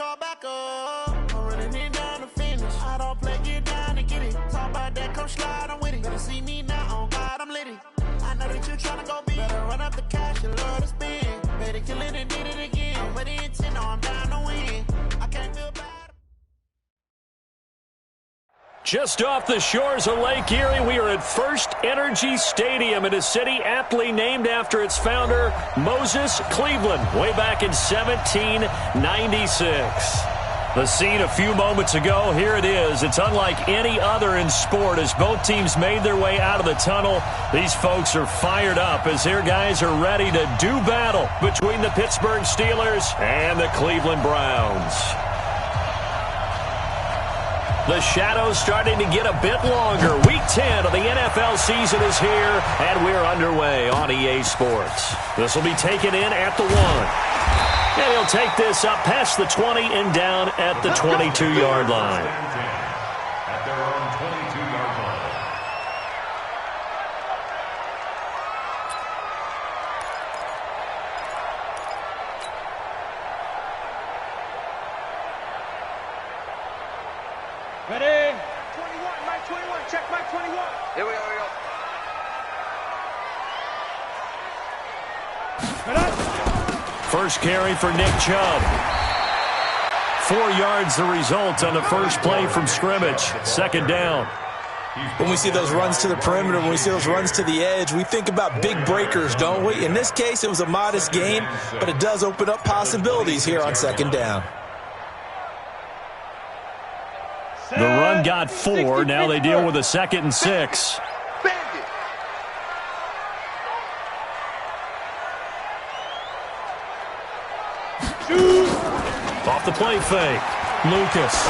go back up. I'm running it down to finish. I don't play, get down to get it. Talk about that, come slide, I'm with it. Better see me now, on God, I'm litty. I know that you tryna go big. Better run up the cash, you love to spend. Better kill it and did it again. I'm with the intent, no, I'm down to win. I can't feel bad. Just off the shores of Lake Erie, we are at First Energy Stadium in a city aptly named after its founder, Moses Cleveland, way back in 1796. The scene a few moments ago, here it is. It's unlike any other in sport as both teams made their way out of the tunnel. These folks are fired up as their guys are ready to do battle between the Pittsburgh Steelers and the Cleveland Browns. The shadow's starting to get a bit longer. Week 10 of the NFL season is here, and we're underway on EA Sports. This will be taken in at the 1. And he'll take this up past the 20 and down at the 22-yard line. At their own 22-yard line. Ready? 21, Mike 21. Check Mike 21. Here we go, First carry for Nick Chubb. 4 yards the result on the first play from scrimmage. Second down. When we see those runs to the perimeter, when we see those runs to the edge, we think about big breakers, don't we? In this case, it was a modest gain, but it does open up possibilities here on second down. The run got 4. Now they deal with a 2nd and 6. Off the play fake. Lucas.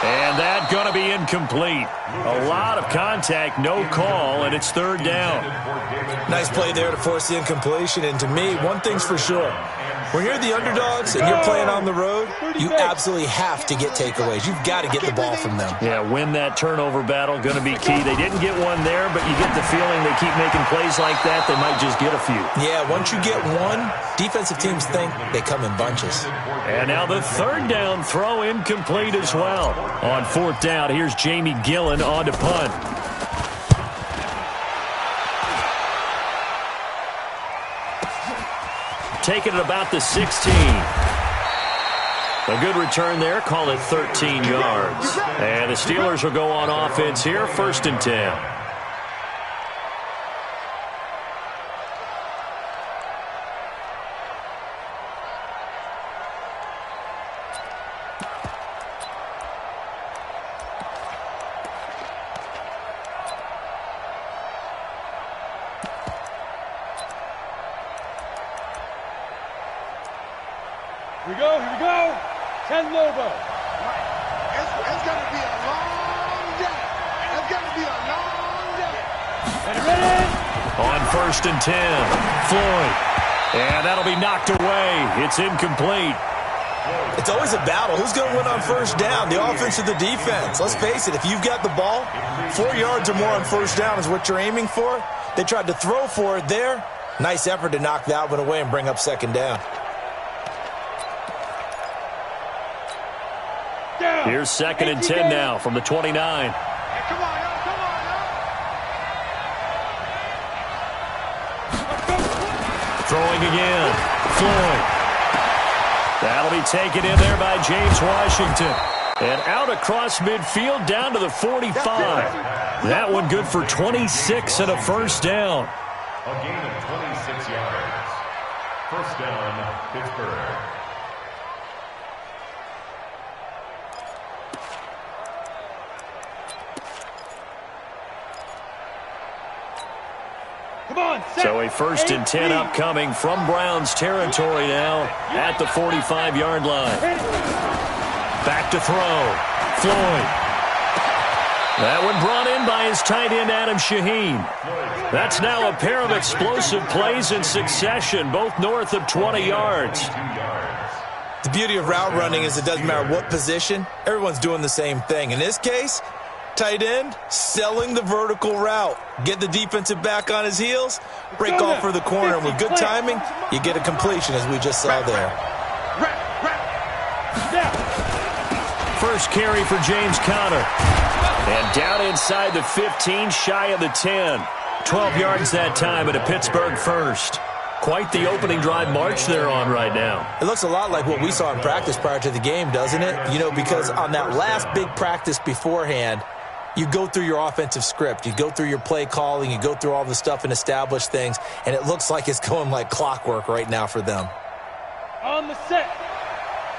And that's going to be incomplete. A lot of contact, no call, and it's third down. Nice play there to force the incompletion. And to me, one thing's for sure. When you're the underdogs and you're playing on the road, you absolutely have to get takeaways. You've got to get the ball from them. Yeah, win that turnover battle, going to be key. They didn't get one there, but you get the feeling they keep making plays like that, they might just get a few. Yeah, once you get one, defensive teams think they come in bunches. And now the third down throw incomplete as well. On fourth down, here's Jamie Gillen on to punt. Taking it about the 16. A good return there. Call it 13 yards. And the Steelers will go on offense here. 1st and 10. Here we go. 10 Lobo. It's going to be a long day. It's going to be a long day. Ready? On 1st and 10, Floyd. And that'll be knocked away. It's incomplete. It's always a battle. Who's going to win on first down, the offense or the defense? Let's face it, if you've got the ball, 4 yards or more on first down is what you're aiming for. They tried to throw for it there. Nice effort to knock that one away and bring up second down. Here's 2nd and 10 now from the 29. Come on, Throwing again. Floyd. That'll be taken in there by James Washington. And out across midfield down to the 45. That one good for 26 and a first down. A gain of 26 yards. First down, Pittsburgh. So a 1st and 10 upcoming from Browns territory now at the 45-yard line. Back to throw. Floyd. That one brought in by his tight end, Adam Shaheen. That's now a pair of explosive plays in succession, both north of 20 yards. The beauty of route running is it doesn't matter what position. Everyone's doing the same thing. In this case, tight end selling the vertical route. Get the defensive back on his heels, break off for the corner. And with good timing, you get a completion as we just saw there. First carry for James Conner. And down inside the 15, shy of the 10. 12 yards that time at a Pittsburgh first. Quite the opening drive march they're on right now. It looks a lot like what we saw in practice prior to the game, doesn't it? You know, because on that last big practice beforehand, you go through your offensive script. You go through your play calling. You go through all the stuff and establish things. And it looks like it's going like clockwork right now for them. On the set.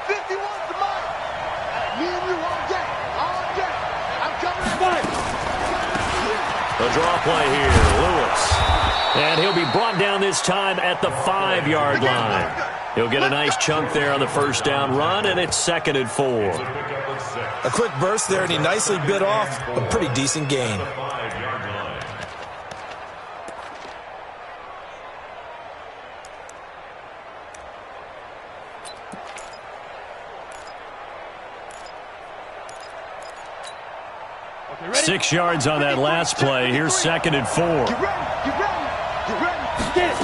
51 to mine. Me and you on deck. On deck. I'm coming in. The draw play here, Lewis. And he'll be brought down this time at the 5-yard line. He'll get a nice chunk there on the first down run, and it's 2nd and 4. A quick burst there, and he nicely bit off a pretty decent gain. Okay, ready? 6 yards on that last play. Here's 2nd and 4. Get ready. Get ready. Get ready. Get it.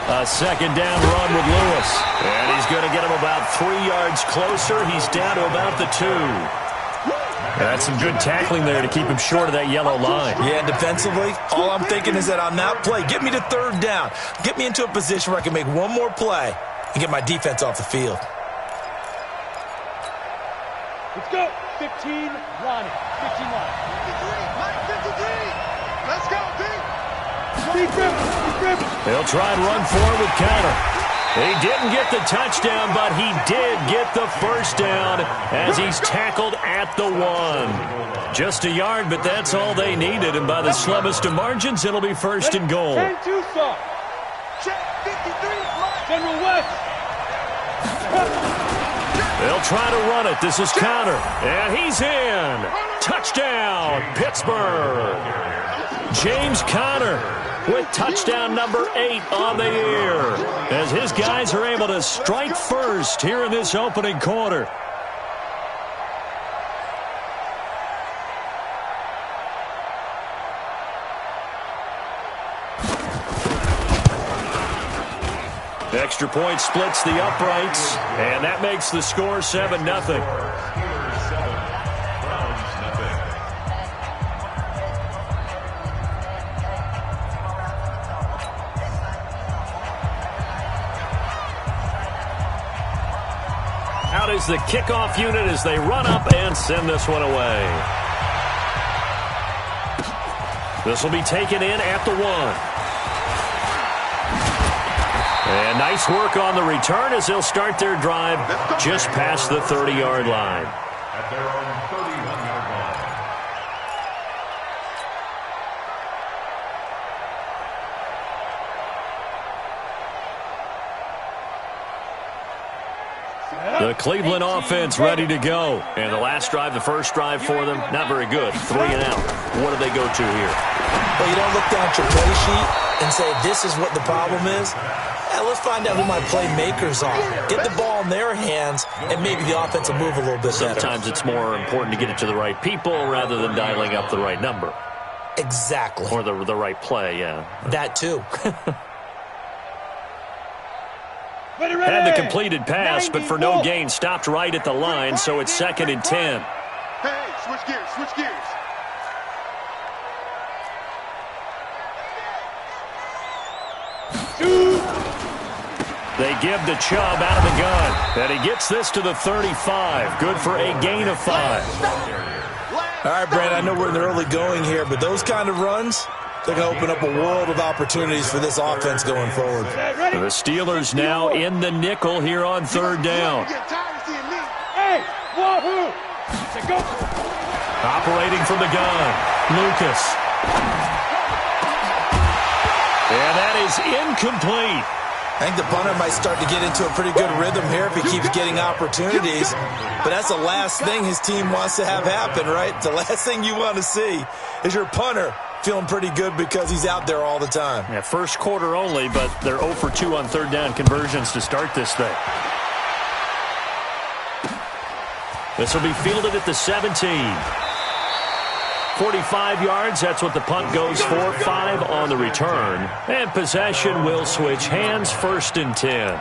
A second down run with Lewis. And he's going to get him about 3 yards closer. He's down to about the 2. That's some good tackling there to keep him short of that yellow line. Yeah, defensively, all I'm thinking is that on that play, get me to 3rd down. Get me into a position where I can make one more play and get my defense off the field. Let's go. 15, Ronnie. 15 line. 53. Mike 53. Let's go, D. Deep grip. Deep grip. They'll try and run forward with Conner. He didn't get the touchdown, but he did get the first down as he's tackled at the 1. Just a yard, but that's all they needed, and by the slimmest of margins, it'll be 1st and goal. 10-2 soft. Check 53. Mike. General West. They'll try to run it. This is Conner, and he's in. Touchdown, Pittsburgh. James Conner with touchdown number 8 on the year as his guys are able to strike first here in this opening quarter. Extra point splits the uprights, and that makes the score 7-0. Out is the kickoff unit as they run up and send this one away. This will be taken in at the 1. And nice work on the return as they'll start their drive just past the 30-yard line. At their own 31-yard line. The Cleveland offense ready to go. And the last drive, the first drive for them, not very good. 3 and out. What do they go to here? Well, you don't look down at your play sheet and say, this is what the problem is. Let's find out who my playmakers are. Get the ball in their hands, and maybe the offense will move a little bit better. Sometimes it's more important to get it to the right people rather than dialing up the right number. Exactly. Or the right play, yeah. That too. Had the completed pass, but for no gain, stopped right at the line, so it's 2nd and 10. Hey, switch gears. Switch gears. They give the Chubb out of the gun. And he gets this to the 35. Good for a gain of 5. All right, Brad, I know we're in the early going here, but those kind of runs, they're going to open up a world of opportunities for this offense going forward. The Steelers now in the nickel here on 3rd down. Hey, wahoo! Go. Operating from the gun, Lucas. And that is incomplete. I think the punter might start to get into a pretty good rhythm here if he keeps getting opportunities. But that's the last thing his team wants to have happen, right? The last thing you want to see is your punter feeling pretty good because he's out there all the time. Yeah, first quarter only, but they're 0 for 2 on 3rd down conversions to start this thing. This will be fielded at the 17. 45 yards, that's what the punt goes for. 5 on the return. And possession will switch hands, 1st and 10.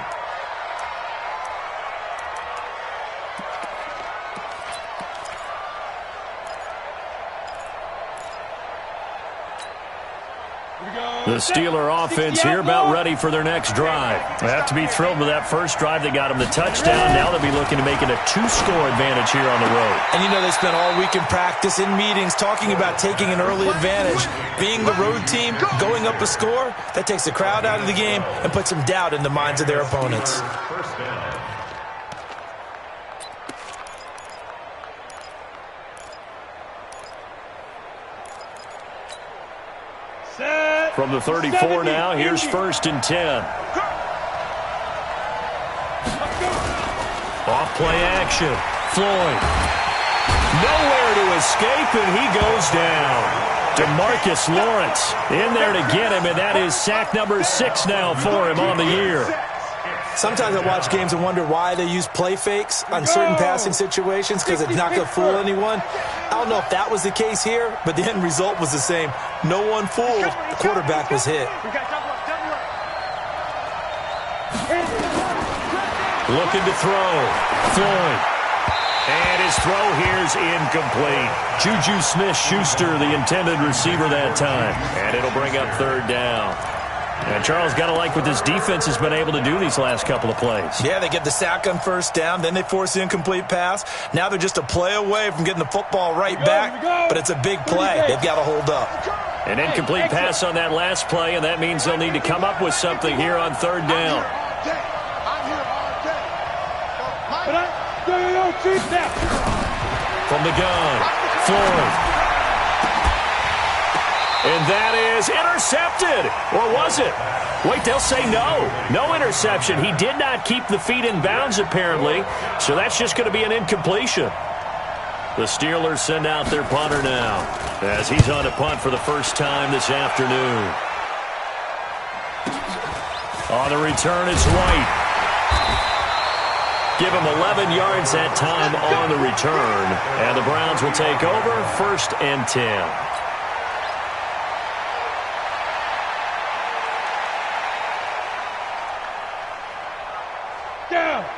The Steeler offense here about ready for their next drive. They have to be thrilled with that first drive. They got them the touchdown. Now they'll be looking to make it a 2-score advantage here on the road. And you know they spent all week in practice, in meetings, talking about taking an early advantage. Being the road team, going up a score, that takes the crowd out of the game and puts some doubt in the minds of their opponents. First down. From the 34 now, here's 1st and 10. Off play action. Floyd. Nowhere to escape, and he goes down. DeMarcus Lawrence in there to get him, and that is sack number 6 now for him on the year. Sometimes I watch games and wonder why they use play fakes on certain passing situations because it's not going to fool anyone. I don't know if that was the case here, but the end result was the same. No one fooled. The quarterback was hit. Looking to throw. Floyd. And his throw here's incomplete. Juju Smith-Schuster, the intended receiver that time. And it'll bring up 3rd down. And Charles, got to like what this defense has been able to do these last couple of plays. Yeah, they get the sack on 1st down, then they force the incomplete pass. Now they're just a play away from getting the football right back, but it's a big play. They've got to hold up. An incomplete pass on that last play, and that means they'll need to come up with something here on 3rd down. From the gun, Floyd. And that is intercepted. Or was it? Wait, they'll say no. No interception. He did not keep the feet in bounds, apparently. So that's just going to be an incompletion. The Steelers send out their punter now, as he's on a punt for the first time this afternoon. On the return, it's White. Give him 11 yards that time on the return. And the Browns will take over 1st and 10.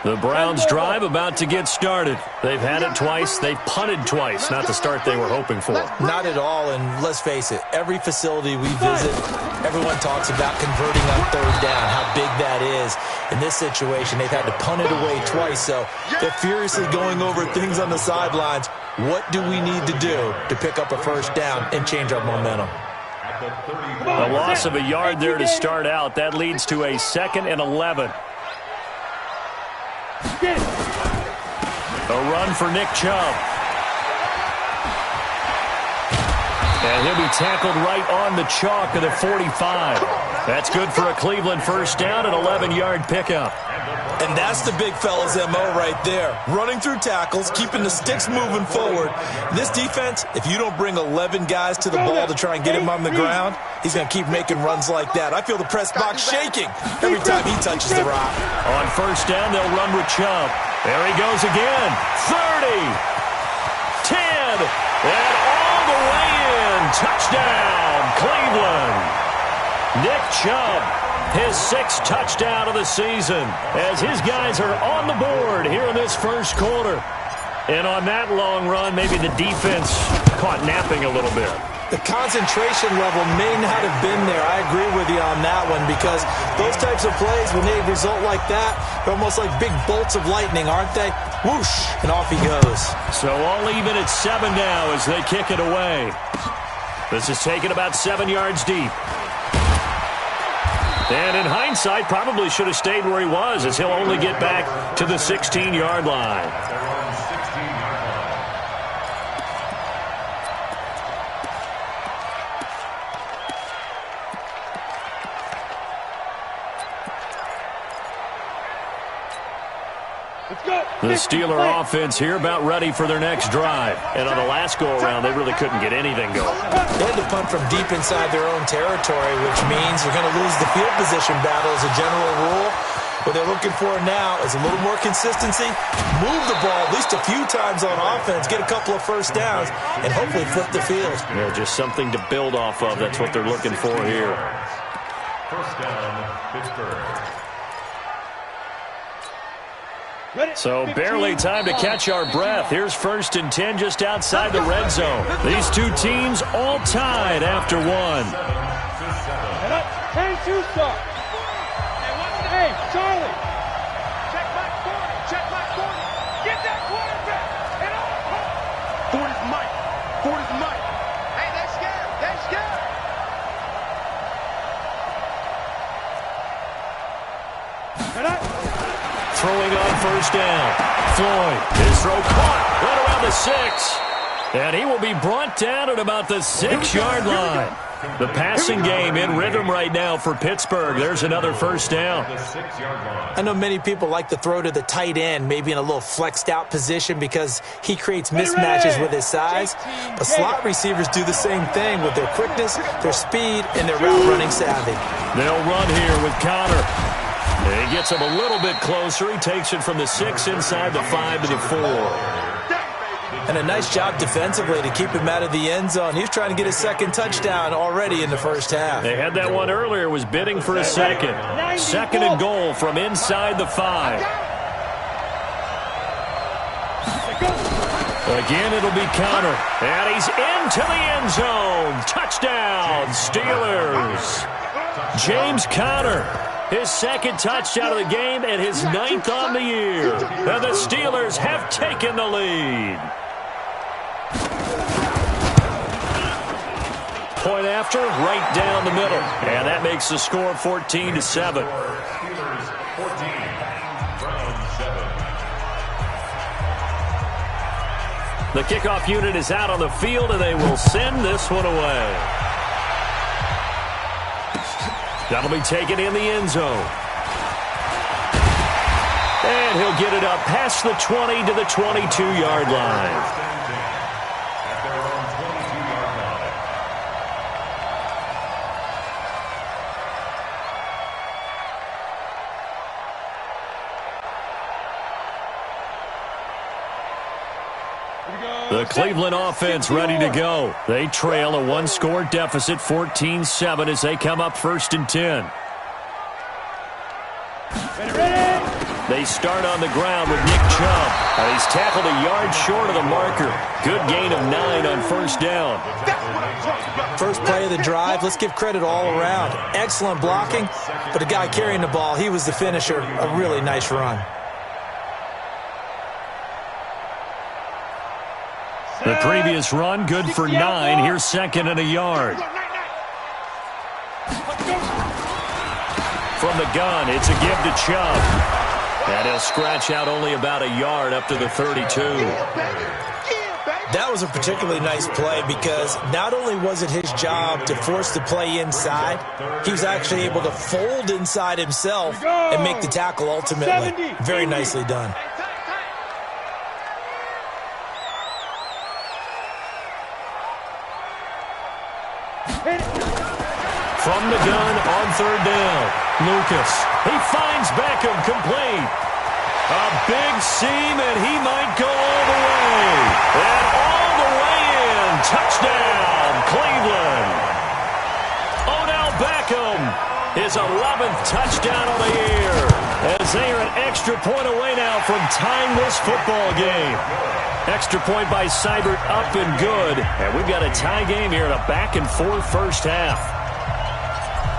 The Browns drive about to get started. They've had it twice. They've punted twice. Not the start they were hoping for. Not at all, and let's face it, every facility we visit, everyone talks about converting on 3rd down, how big that is. In this situation, they've had to punt it away twice, so they're furiously going over things on the sidelines. What do we need to do to pick up a 1st down and change our momentum? A loss of a yard there to start out. That leads to a 2nd and 11. A run for Nick Chubb. And he'll be tackled right on the chalk of the 45. That's good for a Cleveland 1st down and 11-yard pickup. And that's the big fella's MO right there. Running through tackles, keeping the sticks moving forward. This defense, if you don't bring 11 guys to the ball to try and get him on the ground, he's going to keep making runs like that. I feel the press box shaking every time he touches the rock. On 1st down, they'll run with Chubb. There he goes again. 30. 10. And all the way in. Touchdown, Cleveland. Nick Chubb, his 6th touchdown of the season, as his guys are on the board here in this 1st quarter. And on that long run, maybe the defense caught napping a little bit. The concentration level may not have been there. I agree with you on that one, because those types of plays, when they result like that, they're almost like big bolts of lightning, aren't they? Whoosh, and off he goes. So all even at 7 now as they kick it away. This is taken about 7 yards deep. And in hindsight, probably should have stayed where he was, as he'll only get back to the 16-yard line. The Steeler offense here about ready for their next drive. And on the last go-around, they really couldn't get anything going. They had to punt from deep inside their own territory, which means they're going to lose the field position battle as a general rule. What they're looking for now is a little more consistency, move the ball at least a few times on offense, get a couple of 1st downs, and hopefully flip the field. Yeah, just something to build off of. That's what they're looking for here. 1st down, Pittsburgh. So barely time to catch our breath. Here's 1st and 10 just outside the red zone. These two teams all tied after 1. you, sir. Hey, Charlie. Check my 40. Check my 40. Get that quarterback. And all. 40's Mike. 40's Mike. Hey, they're scared. They're scared. Throwing on first down. Floyd, his throw caught right around the 6. And he will be brought down at about the 6-yard line. The passing game in rhythm right now for Pittsburgh. There's another first down. I know many people like to throw to the tight end, maybe in a little flexed out position because he creates mismatches with his size. But slot receivers do the same thing with their quickness, their speed, and their route running savvy. They'll run here with Connor. He gets him a little bit closer. He takes it from the 6 inside the 5 to the 4. And a nice job defensively to keep him out of the end zone. He was trying to get his second touchdown already in the first half. They had that one earlier, was bidding for a second. Second and goal from inside the 5. Again, it'll be Connor. And he's into the end zone. Touchdown, Steelers. James Conner. His second touchdown of the game and his 9th on the year. And the Steelers have taken the lead. Point after, right down the middle. And that makes the score 14-7. Steelers 14, Browns 7. The kickoff unit is out on the field, and they will send this one away. That'll be taken in the end zone. And he'll get it up past the 20 to the 22-yard line. At their own 22-yard line. The Cleveland offense ready to go. They trail a one-score deficit, 14-7, as they come up 1st and 10. They start on the ground with Nick Chubb. And he's tackled a yard short of the marker. Good gain of 9 on first down. First play of the drive, let's give credit all around. Excellent blocking, but the guy carrying the ball, he was the finisher. A really nice run. The previous run, good for 9. Here's 2nd and a yard. From the gun, it's a give to Chubb. And he'll scratch out only about a yard up to the 32. That was a particularly nice play because not only was it his job to force the play inside, he was actually able to fold inside himself and make the tackle ultimately. Very nicely done. From the gun on 3rd down, Lucas. He finds Beckham complete. A big seam, and he might go all the way. And all the way in. Touchdown, Cleveland. Odell Beckham, his 11th touchdown of the year. As they are an extra point away now from tying this football game. Extra point by Seibert, up and good. And we've got a tie game here in a back-and-forth first half.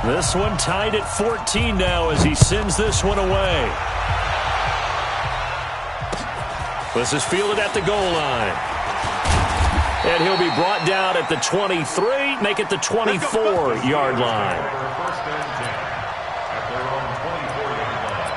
This one tied at 14 now as he sends this one away. This is fielded at the goal line. And he'll be brought down at the 23, make it the 24-yard line. First and 10 at their own 24-yard line.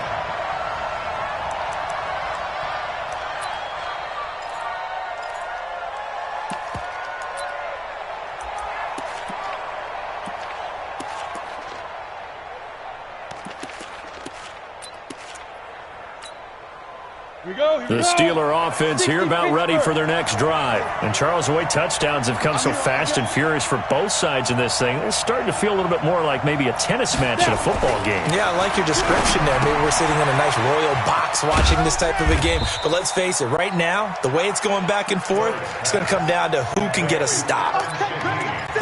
The Steeler offense here about ready for their next drive. And Charles, the way touchdowns have come so fast and furious for both sides in this thing, it's starting to feel a little bit more like maybe a tennis match in a football game. Yeah, I like your description there. Maybe we're sitting in a nice royal box watching this type of a game. But let's face it, right now, the way it's going back and forth, it's going to come down to who can get a stop.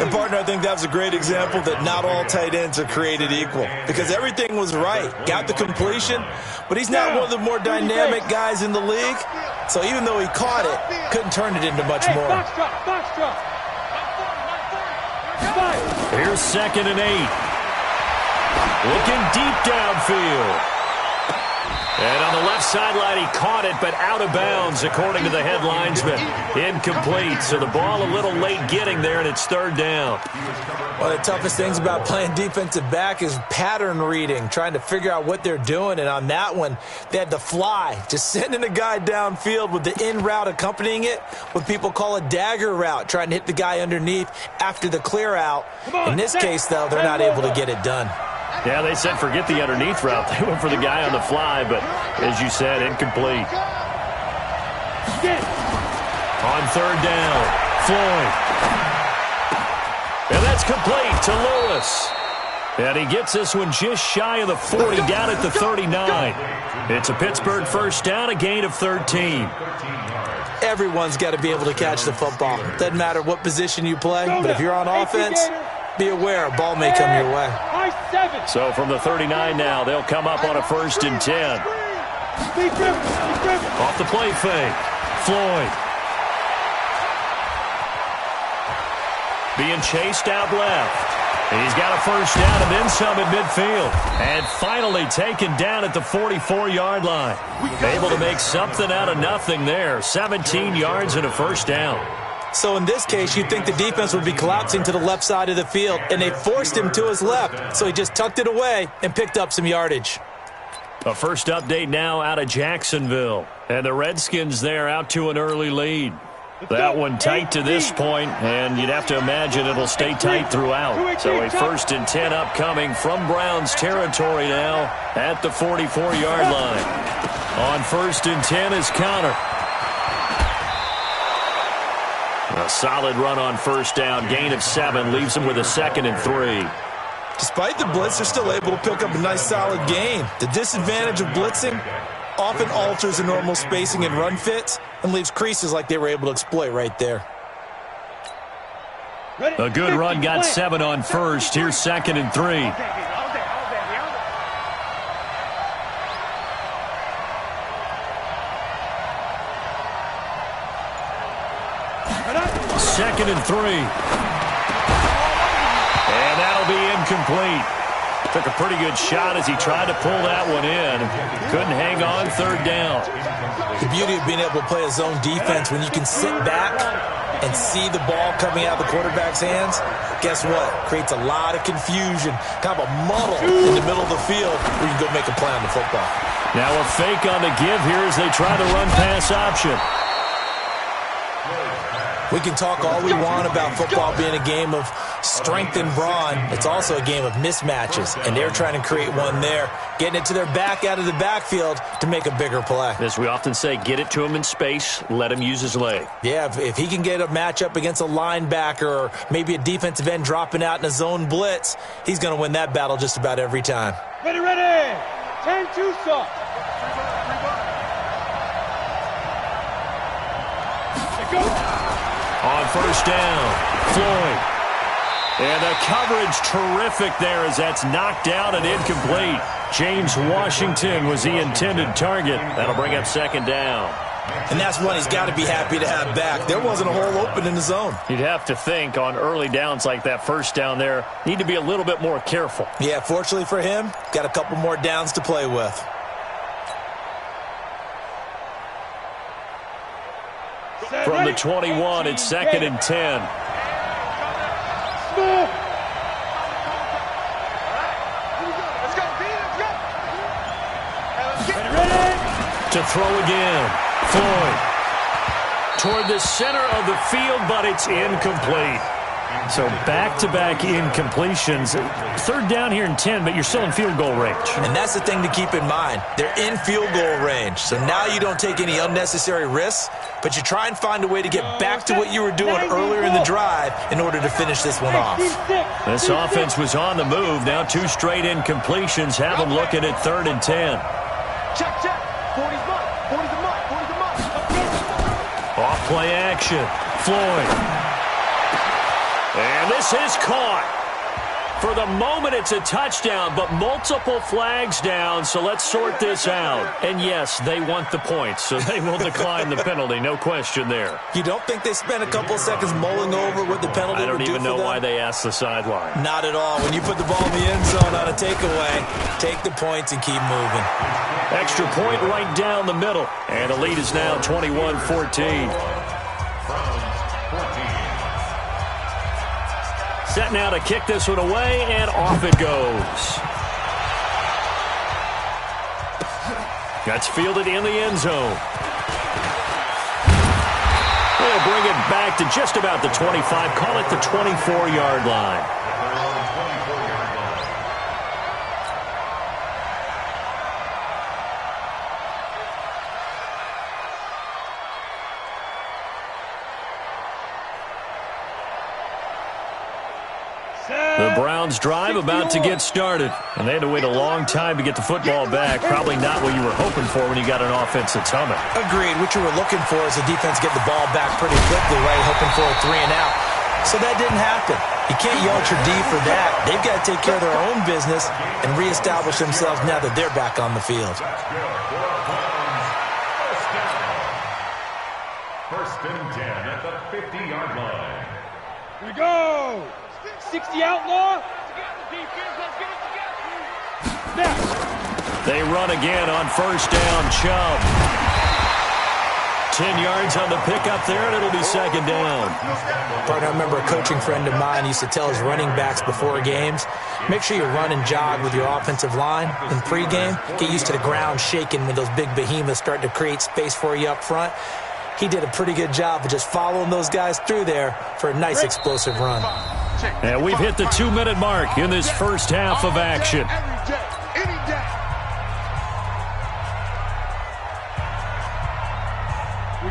And, partner, I think that was a great example that not all tight ends are created equal because everything was right. Got the completion, but he's not one of the more dynamic guys in the league. So even though he caught it, couldn't turn it into much more. Box drop. Here's 2nd and 8. Looking deep downfield. And on the left sideline, he caught it, but out of bounds, according to the head linesman. Incomplete, so the ball a little late getting there, and it's third down. One of the toughest things about playing defensive back is pattern reading, trying to figure out what they're doing. And on that one, they had to fly, just sending a guy downfield with the in route accompanying it, what people call a dagger route, trying to hit the guy underneath after the clear out. In this case, though, they're not able to get it done. Yeah, they said forget the underneath route. They went for the guy on the fly, but as you said, incomplete. On third down, Floyd. And that's complete to Lewis. And he gets this one just shy of the 40, down at the 39. It's a Pittsburgh first down, a gain of 13. Everyone's got to be able to catch the football. Doesn't matter what position you play, but if you're on offense, be aware a ball may come your way. So from the 39 now, they'll come up on a 1st and 10. Off the play fake, Floyd. Being chased out left. He's got a first down and then some at midfield. And finally taken down at the 44-yard line. Able to make something out of nothing there. 17 yards and a first down. So in this case, you'd think the defense would be collapsing to the left side of the field, and they forced him to his left. So he just tucked it away and picked up some yardage. A first update now out of Jacksonville. And the Redskins there out to an early lead. That one tight to this point, and you'd have to imagine it'll stay tight throughout. So a 1st and 10 upcoming from Browns territory now at the 44-yard line. On 1st and 10 is Connor. A solid run on first down, gain of 7, leaves him with a 2nd and 3. Despite the blitz, they're still able to pick up a nice solid gain. The disadvantage of blitzing often alters the normal spacing and run fits and leaves creases like they were able to exploit right there. A good run, got 7 on first. Here's 2nd and 3. Second and 3. And that'll be incomplete. Took a pretty good shot as he tried to pull that one in. Couldn't hang on, third down. The beauty of being able to play a zone defense when you can sit back and see the ball coming out of the quarterback's hands, guess what? Creates a lot of confusion, kind of a muddle in the middle of the field where you can go make a play on the football. Now a fake on the give here as they try the run-pass option. We can talk all we want about football being a game of strength and brawn. It's also a game of mismatches, and they're trying to create one there, getting it to their back out of the backfield to make a bigger play. As we often say, get it to him in space, let him use his leg. Yeah, if he can get a matchup against a linebacker or maybe a defensive end dropping out in a zone blitz, he's going to win that battle just about every time. Ready, ready. 10-2 stop. Go. On first down, Floyd. And the coverage terrific there as that's knocked down and incomplete. James Washington was the intended target. That'll bring up 2nd down. And that's one he's got to be happy to have back. There wasn't a hole open in the zone. You'd have to think on early downs like that first down there, need to be a little bit more careful. Yeah, fortunately for him, got a couple more downs to play with. From the 21, it's 2nd and 10. To throw again, Floyd. Toward the center of the field, but it's incomplete. So back-to-back incompletions. 3rd down here and 10, but you're still in field goal range. And that's the thing to keep in mind. They're in field goal range. So now you don't take any unnecessary risks, but you try and find a way to get back to what you were doing earlier in the drive in order to finish this one off. This offense was on the move. Now 2 straight incompletions have them looking at 3rd and 10. Check, check. 40's mine. 40's a mine. 40's a mine. Off play action. Floyd. And this is caught. For the moment, it's a touchdown, but multiple flags down, so let's sort this out. And yes, they want the points, so they will decline the penalty, no question there. You don't think they spent a couple of seconds mulling over what the penalty would do for them? I don't even know why they asked the sideline. Not at all. When you put the ball in the end zone on a takeaway, take the points and keep moving. Extra point right down the middle, and the lead is now 21-14. Set now to kick this one away, and off it goes. That's fielded in the end zone. They'll bring it back to just about the 25. Call it the 24-yard line. The Browns drive about to get started, and they had to wait a long time to get the football back. Probably not what you were hoping for when you got an offense that's humming. Agreed. What you were looking for is the defense get the ball back pretty quickly, right? Hoping for a 3 and out. So that didn't happen. You can't yell at your D for that. They've got to take care of their own business and reestablish themselves now that they're back on the field. First and 10 at the 50-yard line. Here we go. 60 outlaw. They run again on first down. Chubb. 10 yards on the pickup there, and it'll be second down. Partner, I remember a coaching friend of mine used to tell his running backs before games, make sure you run and jog with your offensive line in pregame. Get used to the ground shaking when those big behemoths start to create space for you up front. He did a pretty good job of just following those guys through there for a nice explosive run. And we've hit the 2-minute mark in this first half of action.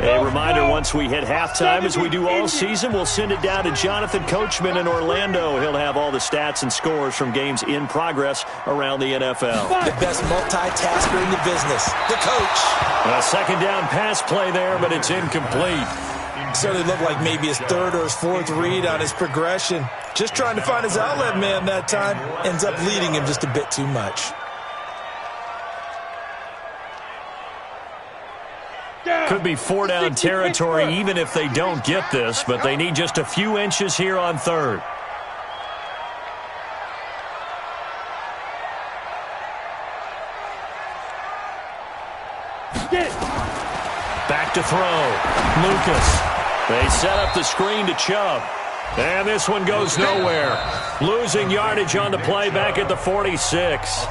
A reminder, once we hit halftime, as we do all season, we'll send it down to Jonathan Coachman in Orlando. He'll have all the stats and scores from games in progress around the NFL. The best multitasker in the business, the coach. A second down pass play there, but it's incomplete. Certainly looked like maybe his third or his fourth read on his progression. Just trying to find his outlet man that time. Ends up leading him just a bit too much. Could be 4-down territory even if they don't get this, but they need just a few inches here on third. Back to throw. Lucas. They set up the screen to Chubb. And this one goes nowhere. Losing yardage on the play back at the 46.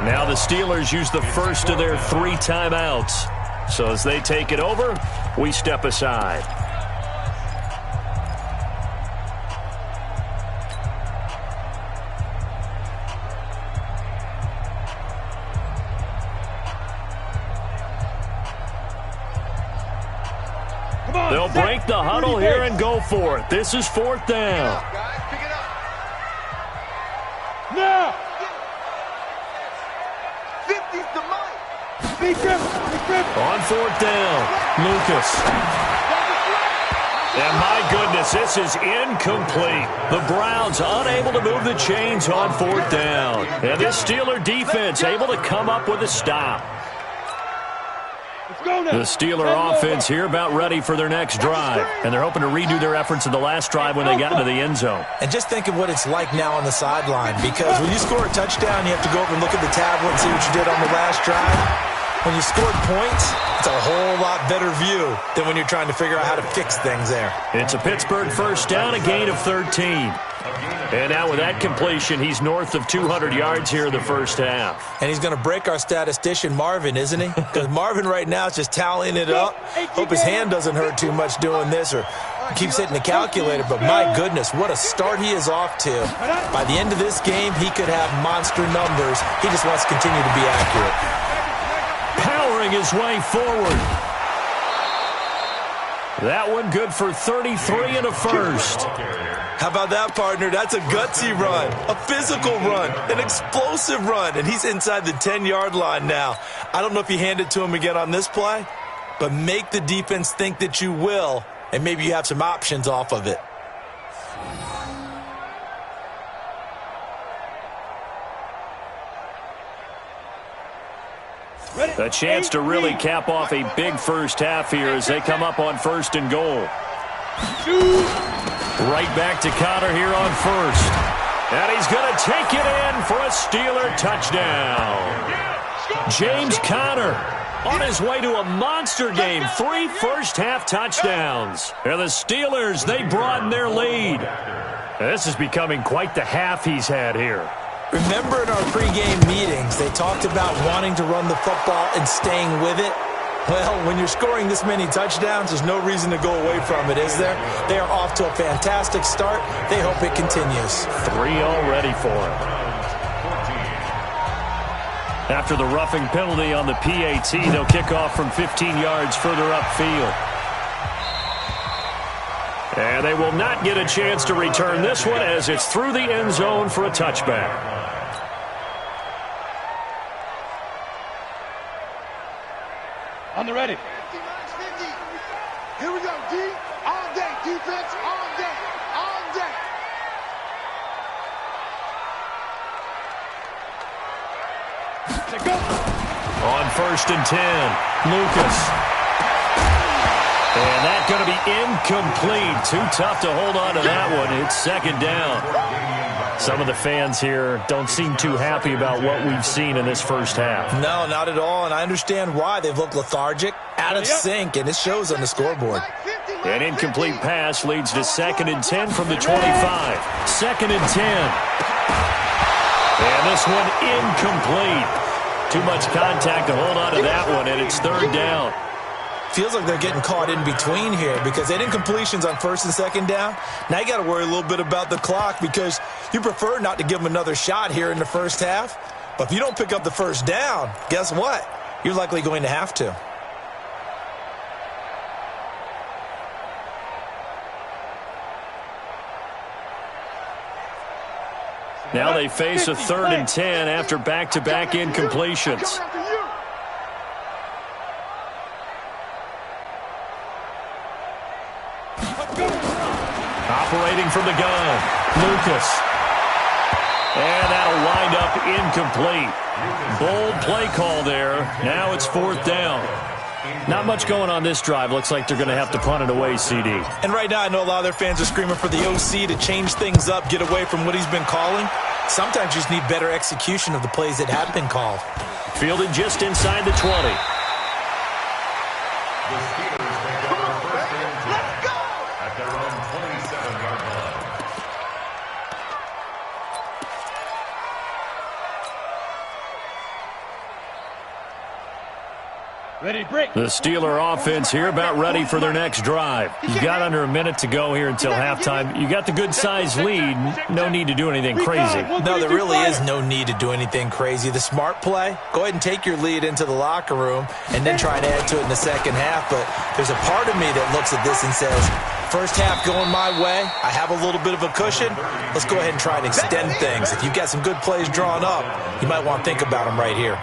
Now the Steelers use the first of their 3 timeouts. So as they take it over, we step aside. They'll break the huddle here and go for it. This is 4th down. Now. 50's the mic. On 4th down, Lucas. And my goodness, this is incomplete. The Browns unable to move the chains on 4th down. And this Steeler defense able to come up with a stop. The Steeler offense here about ready for their next drive. And they're hoping to redo their efforts in the last drive when they got into the end zone. And just think of what it's like now on the sideline. Because when you score a touchdown, you have to go over and look at the tablet and see what you did on the last drive. When you scored points, it's a whole lot better view than when you're trying to figure out how to fix things there. It's a Pittsburgh first down, a gain of 13. And now with that completion, he's north of 200 yards here in the first half. And he's going to break our statistician, Marvin, isn't he? Because Marvin right now is just tallying it up. Hope his hand doesn't hurt too much doing this or keeps hitting the calculator. But my goodness, what a start he is off to. By the end of this game, he could have monster numbers. He just wants to continue to be accurate. Powering his way forward. That one good for 33 and a first. How about that, partner? That's a gutsy run, a physical run, an explosive run, and he's inside the 10-yard line now. I don't know if you hand it to him again on this play, but make the defense think that you will, and maybe you have some options off of it. A chance to really cap off a big first half here as they come up on 1st and goal. Right back to Connor here on 1st. And he's going to take it in for a Steeler touchdown. James Conner on his way to a monster game. 3 first-half touchdowns. And the Steelers, they broaden their lead. This is becoming quite the half he's had here. Remember in our pregame meetings, they talked about wanting to run the football and staying with it? Well, when you're scoring this many touchdowns, there's no reason to go away from it, is there? They are off to a fantastic start. They hope it continues. 3 already for him. After the roughing penalty on the PAT, they'll kick off from 15 yards further upfield. And they will not get a chance to return this one as it's through the end zone for a touchback. On the ready. 50. Here we go, D. All day. Defense, all day. All day. To go. On 1st and 10, Lucas. And that's going to be incomplete. Too tough to hold on to that one. It's 2nd down. Some of the fans here don't seem too happy about what we've seen in this first half. No, not at all, and I understand why. They've looked lethargic, out of sync, and it shows on the scoreboard. An incomplete pass leads to 2nd and 10 from the 25. 2nd and 10. And this one incomplete. Too much contact to hold on to that one, and it's 3rd down. Feels like they're getting caught in between here because they did incompletions on 1st and 2nd down. Now you got to worry a little bit about the clock because you prefer not to give them another shot here in the first half. But if you don't pick up the 1st down, guess what? You're likely going to have to. Now they face a 3rd and 10 after back-to-back incompletions. Operating from the gun, Lucas. And that'll wind up incomplete. Bold play call there. Now it's 4th down. Not much going on this drive. Looks like they're going to have to punt it away, CD. And right now I know a lot of their fans are screaming for the OC to change things up, get away from what he's been calling. Sometimes you just need better execution of the plays that have been called. Fielded just inside the 20. The Steelers take over 1st and 10 at their own 27-yard line. Ready to break. The Steeler offense here about ready for their next drive. You've got under a minute to go here until halftime. You got the good-sized lead. No need to do anything crazy. No, there really is no need to do anything crazy. The smart play, go ahead and take your lead into the locker room and then try and add to it in the second half. But there's a part of me that looks at this and says, first half going my way, I have a little bit of a cushion. Let's go ahead and try and extend things. If you've got some good plays drawn up, you might want to think about them right here.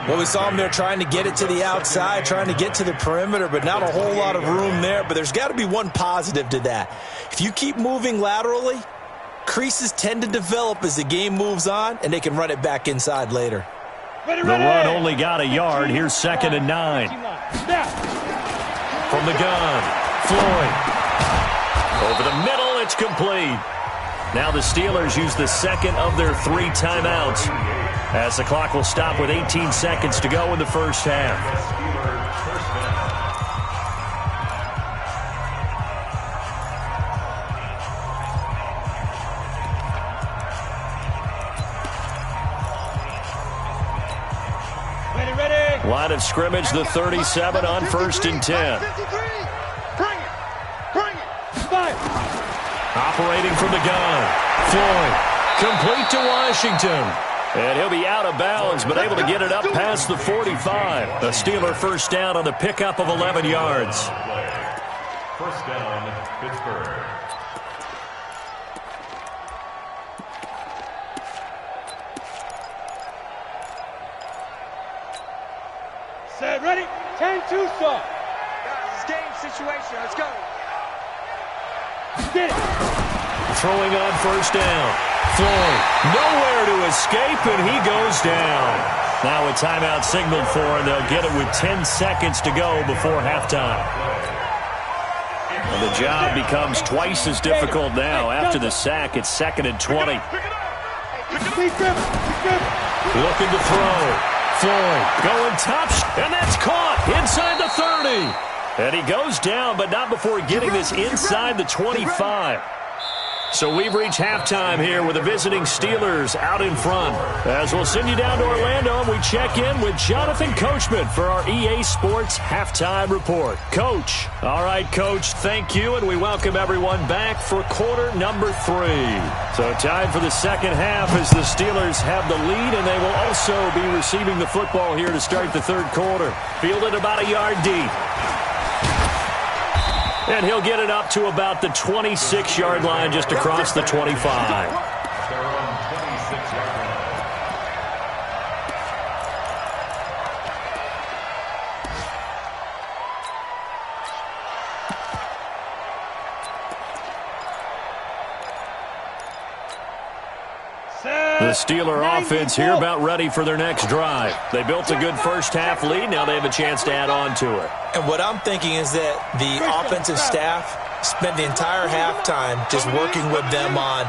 Well, we saw him there trying to get it to the outside, trying to get to the perimeter, but not a whole lot of room there. But there's got to be one positive to that. If you keep moving laterally, creases tend to develop as the game moves on, and they can run it back inside later. The run only got a yard. Here's 2nd and 9. From the gun, Floyd. Over the middle, it's complete. Now the Steelers use the 2nd of their 3 timeouts, as the clock will stop with 18 seconds to go in the first half. Ready. Line of scrimmage, the 37 on 1st and 10. Bring it. 5. Operating from the gun, Floyd. Complete to Washington. And he'll be out of bounds, but able to get it up past the 45. A Steeler first down on the pickup of 11 yards. First down, Pittsburgh. Set, ready. 10-2 start. Guys, it's game situation. Let's go. Get it. Throwing on first down. Floyd, nowhere to escape, and he goes down. Now a timeout signaled for, and they'll get it with 10 seconds to go before halftime. And the job becomes twice as difficult now. After the sack, it's 2nd and 20. Looking to throw. Floyd going top, and that's caught inside the 30. And he goes down, but not before getting this inside the 25. So we've reached halftime here with the visiting Steelers out in front. As we'll send you down to Orlando, and we check in with Jonathan Coachman for our EA Sports Halftime Report. Coach. All right, Coach, thank you, and we welcome everyone back for quarter number 3. So time for the second half as the Steelers have the lead, and they will also be receiving the football here to start the third quarter. Fielded about a yard deep. And he'll get it up to about the 26-yard line, just across the 25. The Steeler offense here about ready for their next drive. They built a good first-half lead. Now they have a chance to add on to it. And what I'm thinking is that the offensive staff spent the entire halftime just working with them on,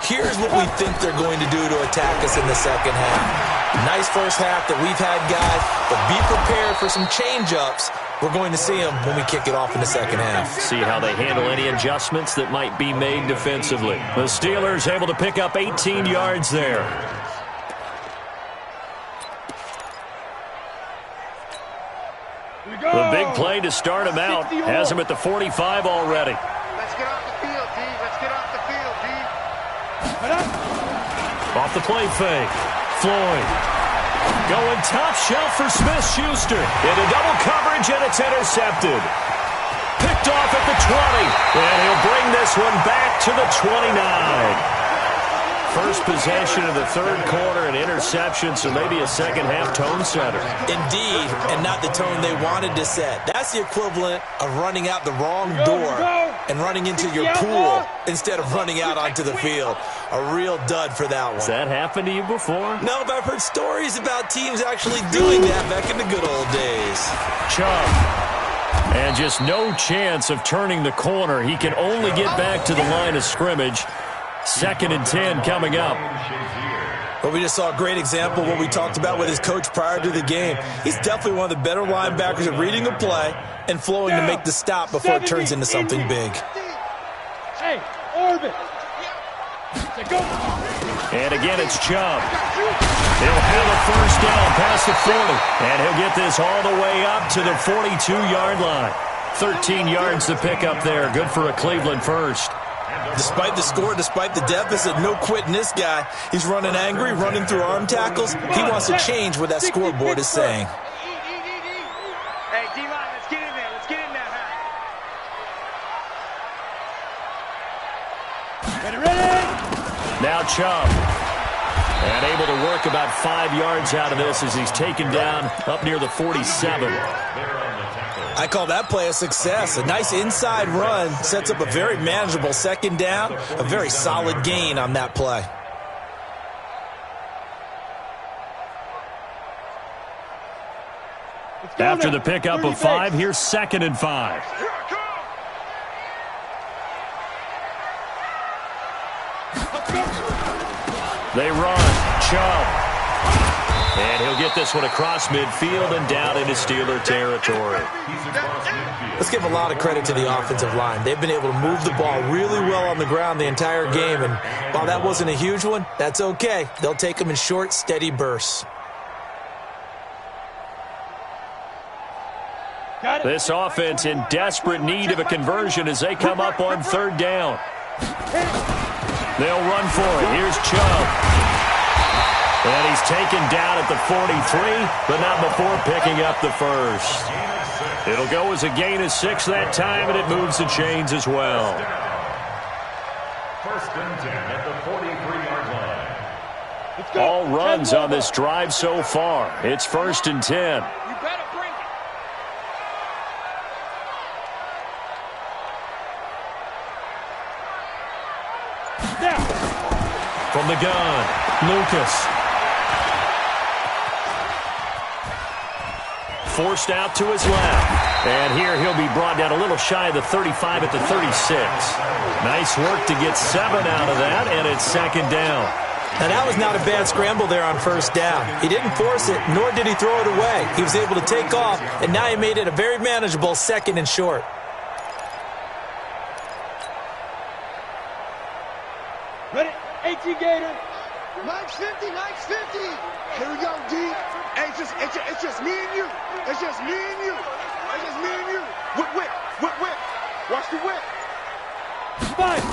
here's what we think they're going to do to attack us in the second half. Nice first half that we've had, guys, but be prepared for some change-ups. We're going to see them when we kick it off in the second half. See how they handle any adjustments that might be made defensively. The Steelers able to pick up 18 yards there. The big play to start him out has him at the 45 already. Let's get off the field, D. Let's get off the field, D. Off the play fake. Floyd going top shelf for Smith-Schuster. Into double coverage, and it's intercepted. Picked off at the 20. And he'll bring this one back to the 29. First possession of the third quarter, an interception, so maybe a second-half tone setter. Indeed, and not the tone they wanted to set. That's the equivalent of running out the wrong door and running into your pool instead of running out onto the field. A real dud for that one. Has that happened to you before? No, but I've heard stories about teams actually doing that back in the good old days. Chubb. And just no chance of turning the corner. He can only get back to the line of scrimmage. 2nd and 10 coming up. Well, we just saw a great example of what we talked about with his coach prior to the game. He's definitely one of the better linebackers at reading a play and flowing to make the stop before it turns into something big. Hey, orbit. And again, it's Chubb. He'll have a first down past the 40. And he'll get this all the way up to the 42-yard line. 13 yards to pick up there. Good for a Cleveland first. Despite the score, despite the deficit, no quitting this guy. He's running angry, running through arm tackles. He wants to change what that scoreboard is saying. Hey, D-line, let's get in there. Let's get in there, man. Ready? Now Chubb. And able to work about 5 yards out of this as he's taken down up near the 47. I call that play a success. A nice inside run sets up a very manageable second down, a very solid gain on that play. After the pickup of 5, here's 2nd and 5. They run. Chubb. And he'll get this one across midfield and down into Steeler territory. Let's give a lot of credit to the offensive line. They've been able to move the ball really well on the ground the entire game. And while that wasn't a huge one, that's okay. They'll take them in short, steady bursts. This offense in desperate need of a conversion as they come up on 3rd down. They'll run for it. Here's Chubb. And he's taken down at the 43, but not before picking up the first. It'll go as a gain of 6 that time, and it moves the chains as well. 1st and 10 at the 43-yard line. All runs on this drive so far. It's 1st and 10. You better bring it. Now. From the gun, Lucas. forced out to his left. And here he'll be brought down a little shy of the 35 at the 36. Nice work to get 7 out of that, and it's second down. Now, that was not a bad scramble there on first down. He didn't force it, nor did he throw it away. He was able to take off, and now he made it a very manageable 2nd and short. Ready? 18 Gator. Nice 50, nice 50. Here we go, D. Hey, it's just me and you. It's just me and you. It's just me and you. Whip. Watch the whip. 5.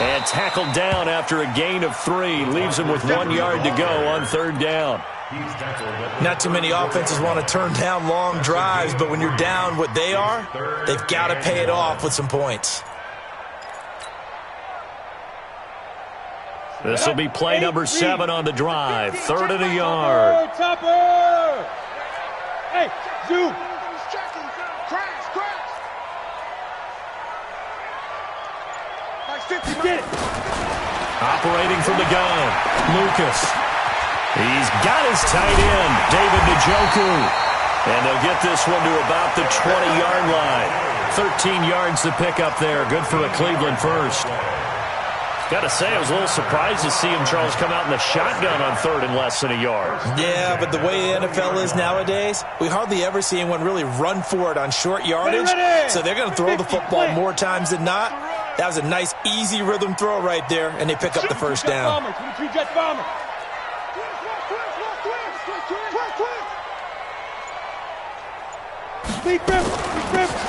And tackled down after a gain of 3. Leaves him with 1 yard to go on third down. Not too many offenses want to turn down long drives, but when you're down what they are, they've got to pay it off with some points. This will be play number 7 on the drive. 3rd and a yard. Topper! Hey, zoom! Crash! Nice 50, Get it! Operating from the gun, Lucas. He's got his tight end, David Njoku. And they'll get this one to about the 20-yard line. 13 yards to pick up there. Good for a Cleveland first. Got to say, I was a little surprised to see him, Charles, come out in the shotgun on 3rd and less than a yard. Yeah, but the way the NFL is nowadays, we hardly ever see anyone really run for it on short yardage. So they're going to throw the football more times than not. That was a nice, easy rhythm throw right there, and they pick up the first down.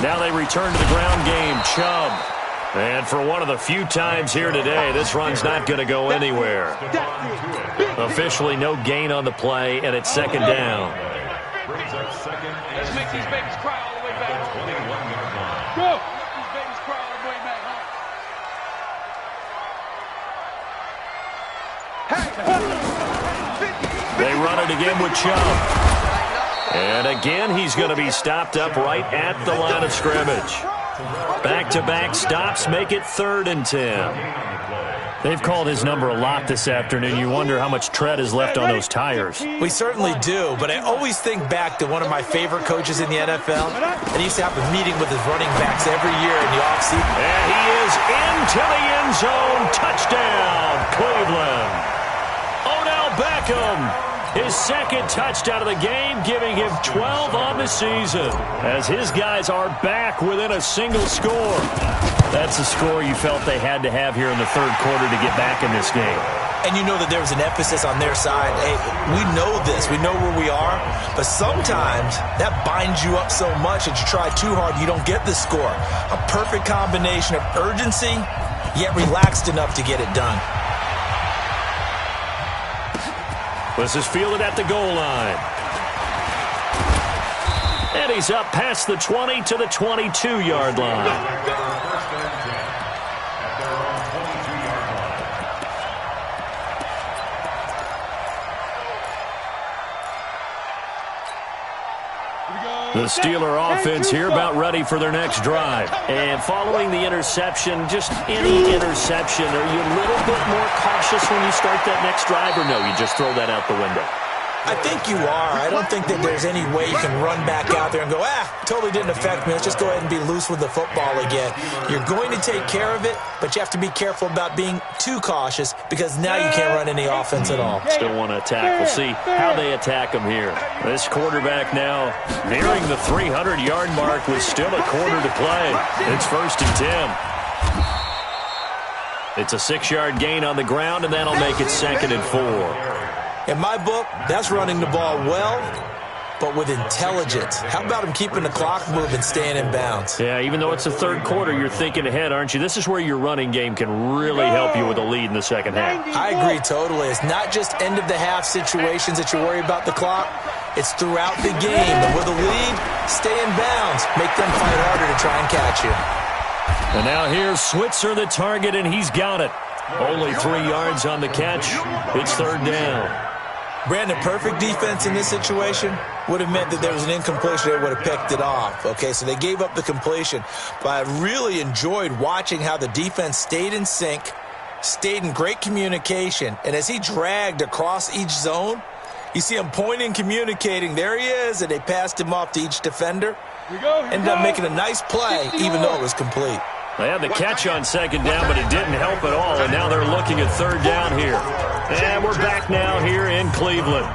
Now they return to the ground game. Chubb. And for one of the few times here today, this run's not going to go anywhere. Officially no gain on the play, and it's second down. Let's make these babies cry all the way back. Go! These babies cry all the way back home. They run it again with Chubb. And again, he's going to be stopped up right at the line of scrimmage. Back-to-back stops make it 3rd and 10. They've called his number a lot this afternoon. You wonder how much tread is left on those tires. We certainly do, but I always think back to one of my favorite coaches in the NFL. And he used to have a meeting with his running backs every year in the offseason. And he is into the end zone. Touchdown, Cleveland. Odell Beckham. His 2nd touchdown of the game, giving him 12 on the season, as his guys are back within a single score. That's a score you felt they had to have here in the 3rd quarter to get back in this game. And you know that there was an emphasis on their side. Hey, we know this. We know where we are. But sometimes that binds you up so much that you try too hard, you don't get the score. A perfect combination of urgency, yet relaxed enough to get it done. This is fielded at the goal line. And he's up past the 20 to the 22-yard line. The Steeler offense here about ready for their next drive. And following the interception, just any interception, are you a little bit more cautious when you start that next drive, or no, you just throw that out the window? I think you are. I don't think that there's any way you can run back out there and go, totally didn't affect me. Let's just go ahead and be loose with the football again. You're going to take care of it, but you have to be careful about being too cautious because now you can't run any offense at all. Still want to attack. We'll see how they attack them here. This quarterback now nearing the 300-yard mark with still a quarter to play. It's 1st and 10. It's a 6-yard gain on the ground, and that'll make it 2nd and 4. In my book, that's running the ball well, but with intelligence. How about him keeping the clock moving, staying in bounds? Yeah, even though it's the 3rd quarter, you're thinking ahead, aren't you? This is where your running game can really help you with a lead in the second half. I agree totally. It's not just end-of-the-half situations that you worry about the clock. It's throughout the game. But with a lead, stay in bounds. Make them fight harder to try and catch you. And now here's Switzer, the target, and he's got it. Only 3 yards on the catch. It's 3rd down. Brandon, perfect defense in this situation would have meant that there was an incompletion. They would have picked it off. Okay, so they gave up the completion. But I really enjoyed watching how the defense stayed in sync, stayed in great communication, and as he dragged across each zone, you see him pointing, communicating. There he is, and they passed him off to each defender. Ended up making a nice play, even though it was complete. They had the catch on second down, but it didn't help at all, and now they're looking at third down here. And we're back now here in Cleveland.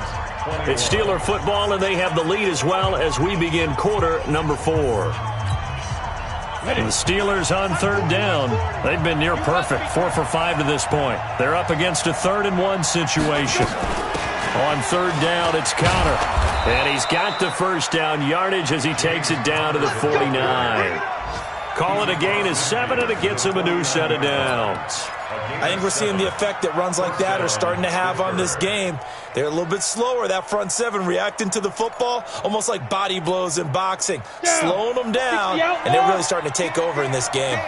It's Steeler football, and they have the lead as well as we begin quarter number 4. The Steelers on third down. They've been near perfect, 4 for 5 to this point. They're up against a 3rd-and-1 situation. On third down, it's Connor. And he's got the first down yardage as he takes it down to the 49. Call it a gain of 7, and it gets him a new set of downs. I think we're seeing the effect that runs like that are starting to have on this game. They're a little bit slower, that front 7, reacting to the football, almost like body blows in boxing, slowing them down, and they're really starting to take over in this game.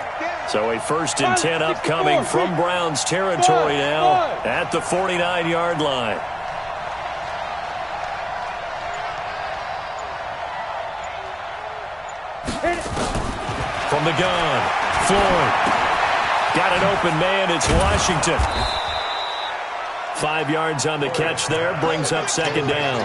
So a 1st and 10 upcoming from Browns territory now at the 49-yard line. From the gun, Floyd. Got an open man, it's Washington. 5 yards on the catch there, brings up second down.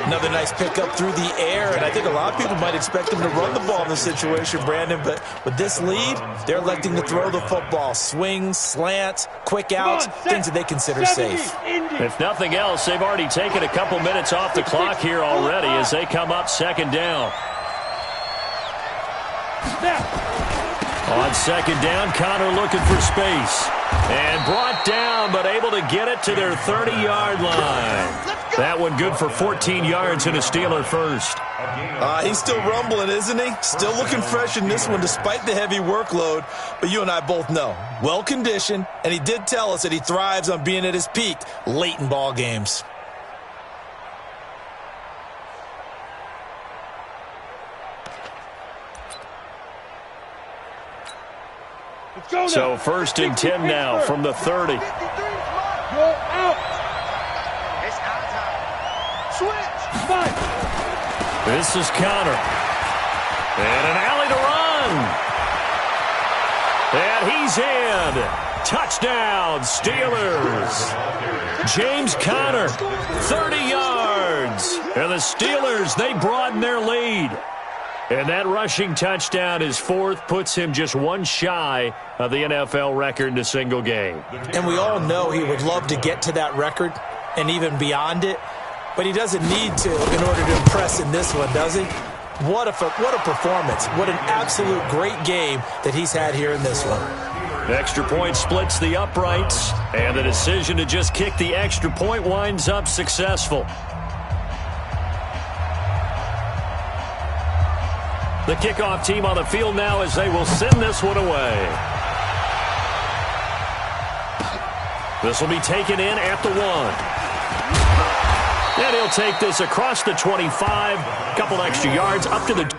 Another nice pickup through the air, and I think a lot of people might expect him to run the ball in this situation, Brandon, but with this lead, they're electing to throw the football. Swings, slants, quick outs, things that they consider safe. If nothing else, they've already taken a couple minutes off the clock here already as they come up second down. On second down, Connor looking for space. And brought down, but able to get it to their 30-yard line. That one good for 14 yards and a Steeler first. He's still rumbling, isn't he? Still looking fresh in this one despite the heavy workload. But you and I both know, well-conditioned, and he did tell us that he thrives on being at his peak late in ball games. So 1st and 10 now from the 30. Go out. It's our time. Switch. Fight. This is Connor. And an alley to run. And he's in. Touchdown, Steelers. James Conner, 30 yards. And the Steelers, they broaden their lead. And that rushing touchdown, his 4th, puts him just one shy of the NFL record in a single game. And we all know he would love to get to that record and even beyond it, but he doesn't need to in order to impress in this one, does he? What a performance. What an absolute great game that he's had here in this one. Extra point splits the uprights, and the decision to just kick the extra point winds up successful. The kickoff team on the field now as they will send this one away. This will be taken in at the 1. And he'll take this across the 25, a couple extra yards up to the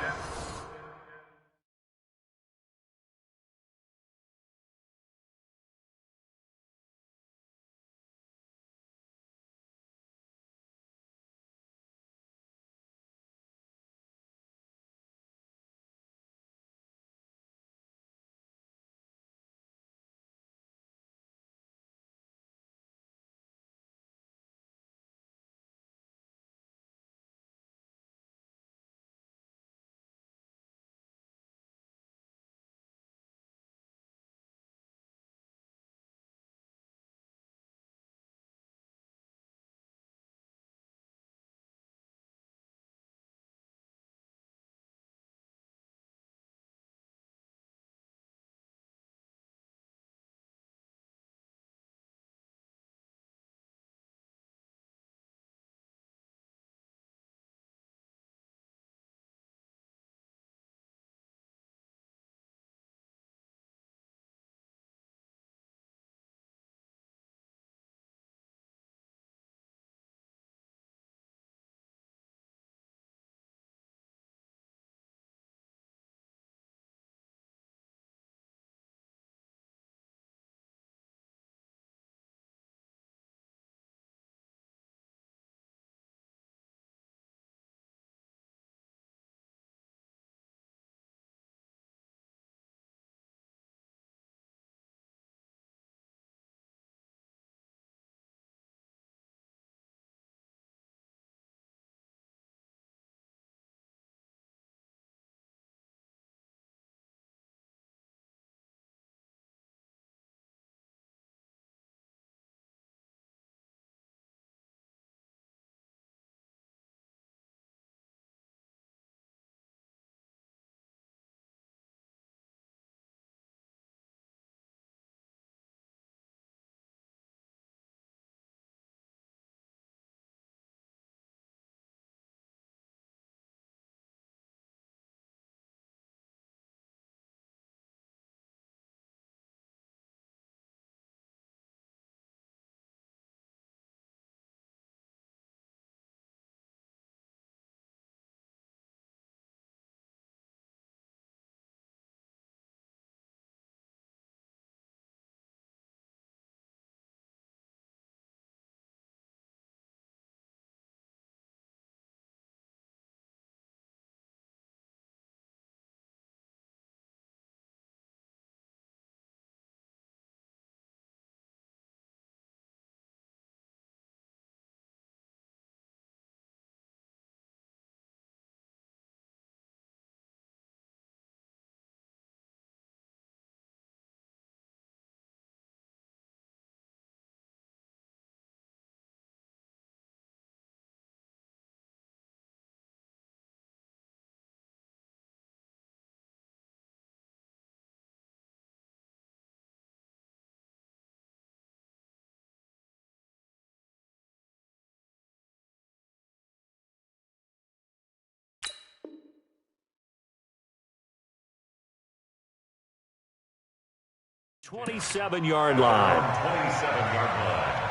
27-yard line. 27-yard line.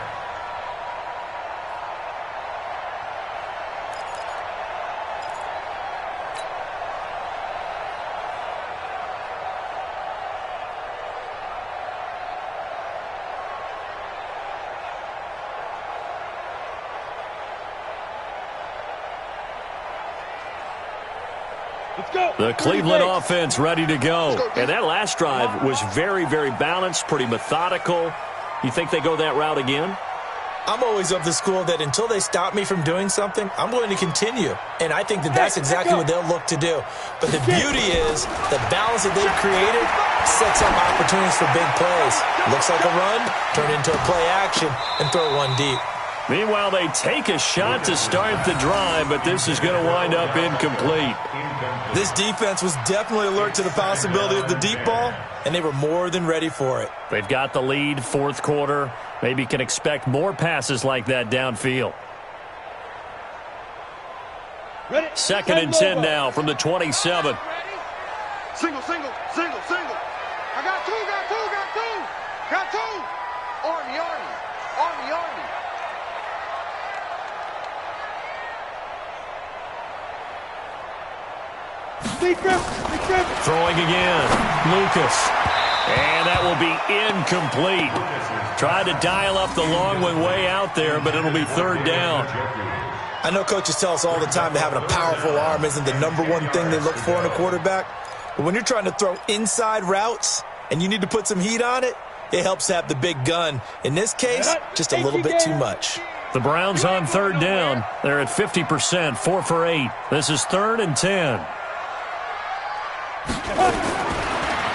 The Cleveland offense ready to go. And that last drive was very, very balanced, pretty methodical. You think they go that route again? I'm always of the school that until they stop me from doing something, I'm going to continue. And I think that that's exactly what they'll look to do. But the beauty is the balance that they've created sets up opportunities for big plays. Looks like a run, turn into a play action, and throw one deep. Meanwhile, they take a shot to start the drive, but this is going to wind up incomplete. This defense was definitely alert to the possibility of the deep ball, and they were more than ready for it. They've got the lead, fourth quarter. Maybe can expect more passes like that downfield. Ready? 2nd and 10 now from the 27. Single, single, single, single. I got two. Army. Throwing again. Lucas. And that will be incomplete. Tried to dial up the long one way out there, but it'll be 3rd down. I know coaches tell us all the time that having a powerful arm isn't the number one thing they look for in a quarterback. But when you're trying to throw inside routes and you need to put some heat on it, it helps to have the big gun. In this case, just a little bit too much. The Browns on 3rd down. They're at 50%, 4 for 8. This is 3rd and 10.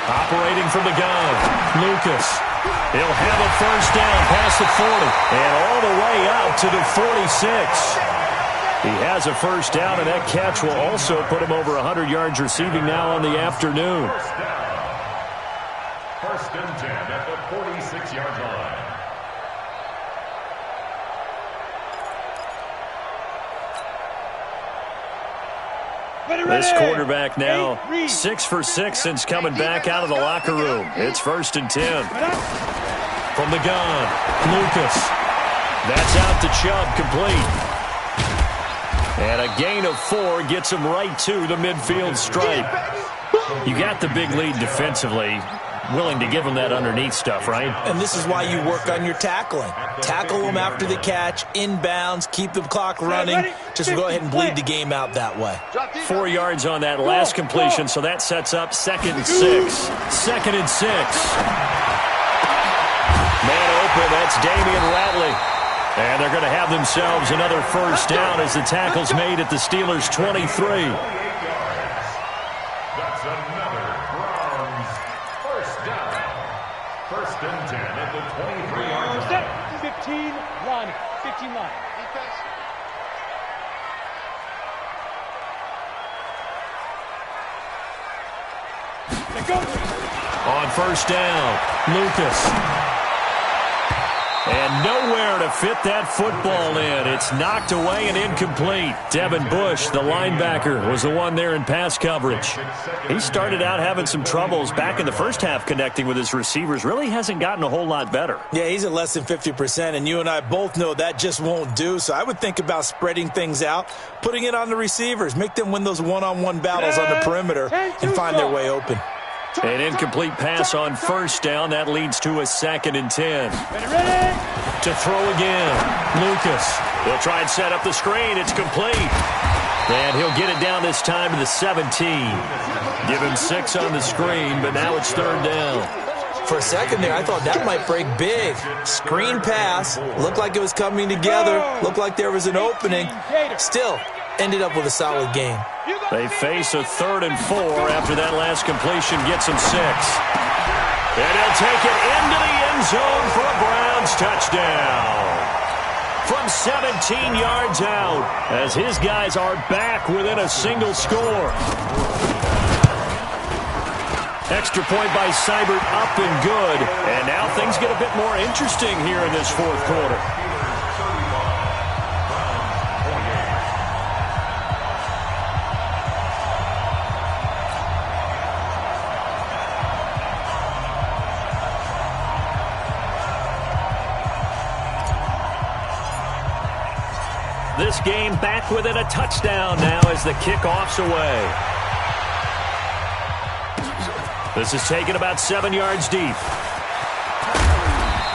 Operating from the gun, Lucas. He'll have a 1st down past the 40 and all the way out to the 46. He has a 1st down, and that catch will also put him over 100 yards receiving now on the afternoon. 1st and 10 at the 46-yard line. This quarterback now 6 for 6 since coming back out of the locker room. It's 1st and 10. From the gun, Lucas. That's out to Chubb, complete. And a gain of 4 gets him right to the midfield stripe. You got the big lead defensively. Willing to give him that underneath stuff, right? And this is why you work on your tackling. Tackle them after the catch, inbounds, keep the clock running. Just go ahead and bleed the game out that way. 4 yards on that last completion, so that sets up 2nd and 6. 2nd and 6. Man open, that's Damian Ratley. And they're going to have themselves another 1st down as the tackle's made at the Steelers' 23. That's another Browns 1st down. 1st and 10 at the 23-yard line. 15 line. On 1st down, Lucas. And nowhere to fit that football in. It's knocked away and incomplete. Devin Bush, the linebacker, was the one there in pass coverage. He started out having some troubles back in the first half connecting with his receivers. Really hasn't gotten a whole lot better. Yeah, he's at less than 50%, and you and I both know that just won't do. So I would think about spreading things out, putting it on the receivers, make them win those one-on-one battles on the perimeter and find their way open. An incomplete pass on 1st down. That leads to a 2nd and 10. To throw again, Lucas. He'll try and set up the screen. It's complete. And he'll get it down this time to the 17. Give him 6 on the screen, but now it's 3rd down. For a second there, I thought that might break big. Screen pass. Looked like it was coming together. Looked like there was an opening. Still, ended up with a solid game. They face a 3rd and 4 after that last completion gets him 6. And he'll take it into the end zone for a Browns touchdown. From 17 yards out, as his guys are back within a single score. Extra point by Seibert, up and good. And now things get a bit more interesting here in this 4th quarter. this game back within a touchdown now as the kickoff's away. This is taken about 7 yards deep.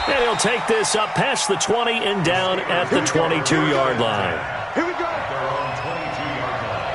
And he'll take this up past the 20 and down at the 22-yard line. Here we go. Their own 22-yard line.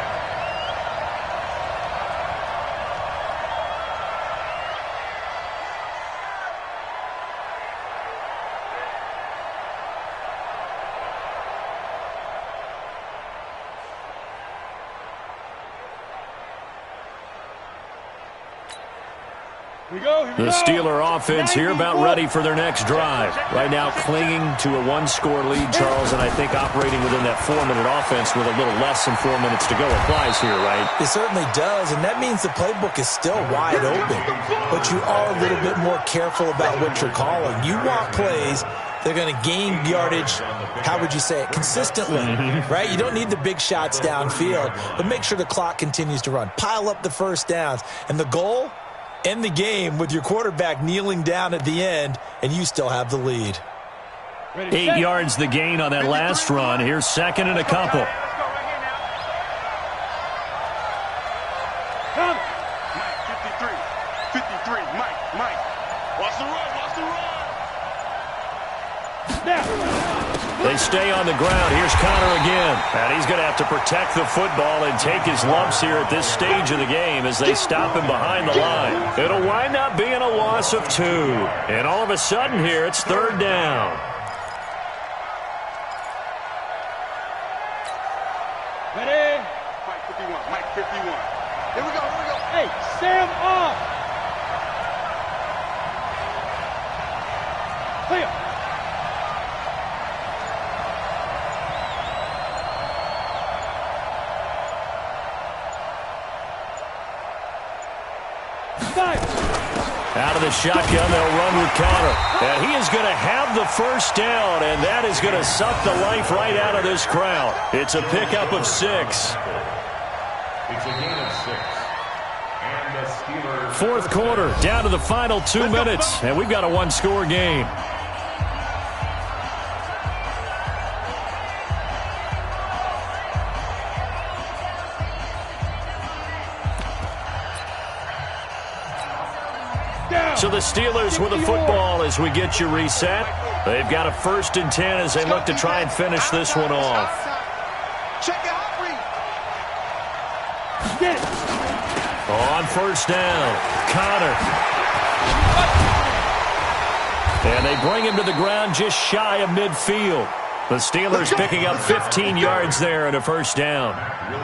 The Steeler offense here about ready for their next drive. Right now clinging to a one-score lead, Charles, and I think operating within that 4-minute offense with a little less than 4 minutes to go applies here, right? It certainly does, and that means the playbook is still wide open. But you are a little bit more careful about what you're calling. You want plays, they're going to gain yardage, how would you say it, consistently, right? You don't need the big shots downfield, but make sure the clock continues to run. Pile up the first downs. And the goal? End the game with your quarterback kneeling down at the end, and you still have the lead. 8 yards the gain on that last run. Here's second and a couple. Mike, 53. 53. Mike. Watch the run. They stay on the ground. Here's Connor again. And he's going to have to protect the football and take his lumps here at this stage of the game as they stop him behind the line. It'll wind up being a loss of 2. And all of a sudden here, it's third down. Ready? Mike 51. Here we go. Hey, Sam off. Clear. Out of the shotgun, they'll run with Connor. And he is going to have the first down, and that is going to suck the life right out of this crowd. It's a pickup of 6. It's a gain of 6. And the Steelers. Fourth quarter, down to the final 2 minutes, and we've got a one-score game. So the Steelers with the football as we get you reset. They've got a 1st and 10 as they look to try and finish this one off. Check it out, Get it. On first down, Connor. And they bring him to the ground just shy of midfield. The Steelers picking up 15 yards there and a first down.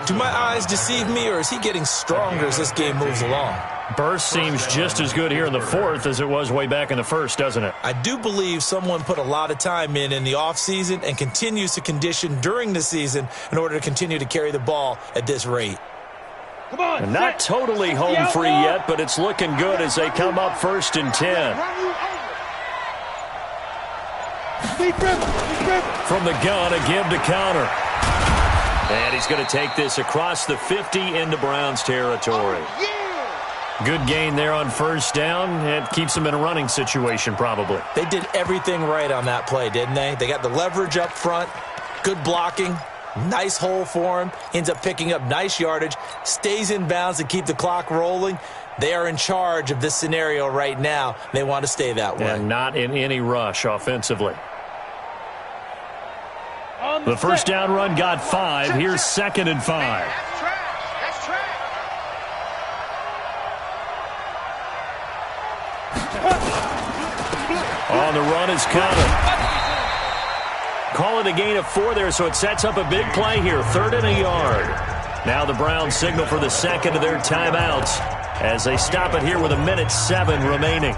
Do my eyes deceive me, or is he getting stronger as this game moves along? Burst seems just as good here in the fourth as it was way back in the first, doesn't it? I do believe someone put a lot of time in the offseason and continues to condition during the season in order to continue to carry the ball at this rate. Come on. And not totally home free yet, but it's looking good as they come up 1st and 10. From the gun, a give to Connor. And he's going to take this across the 50 into Browns territory. Good gain there on first down. It keeps them in a running situation probably. They did everything right on that play, didn't they? They got the leverage up front, good blocking, nice hole for him, ends up picking up nice yardage, stays in bounds to keep the clock rolling. They are in charge of this scenario right now. They want to stay that way. And not in any rush offensively. The first down run got 5. Here's 2nd and 5. On the run is Connor. Call it a gain of 4 there, so it sets up a big play here. 3rd and a yard. Now the Browns signal for the second of their timeouts as they stop it here with 1:07 remaining.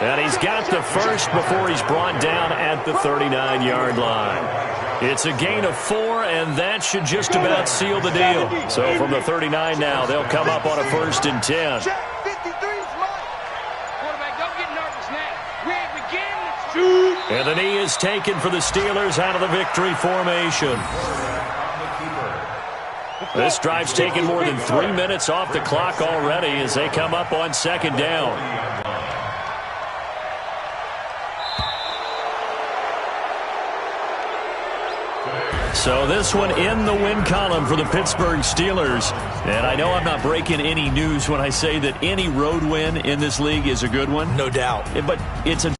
And he's got the first before he's brought down at the 39-yard line. It's a gain of 4, and that should just about seal the deal. So from the 39 now, they'll come up on a 1st and 10. Quarterback, don't get nervous now. We ain't beginning. And the knee is taken for the Steelers out of the victory formation. This drive's taken more than 3 minutes off the clock already as they come up on 2nd down. So this one in the win column for the Pittsburgh Steelers. And I know I'm not breaking any news when I say that any road win in this league is a good one. No doubt. But it's a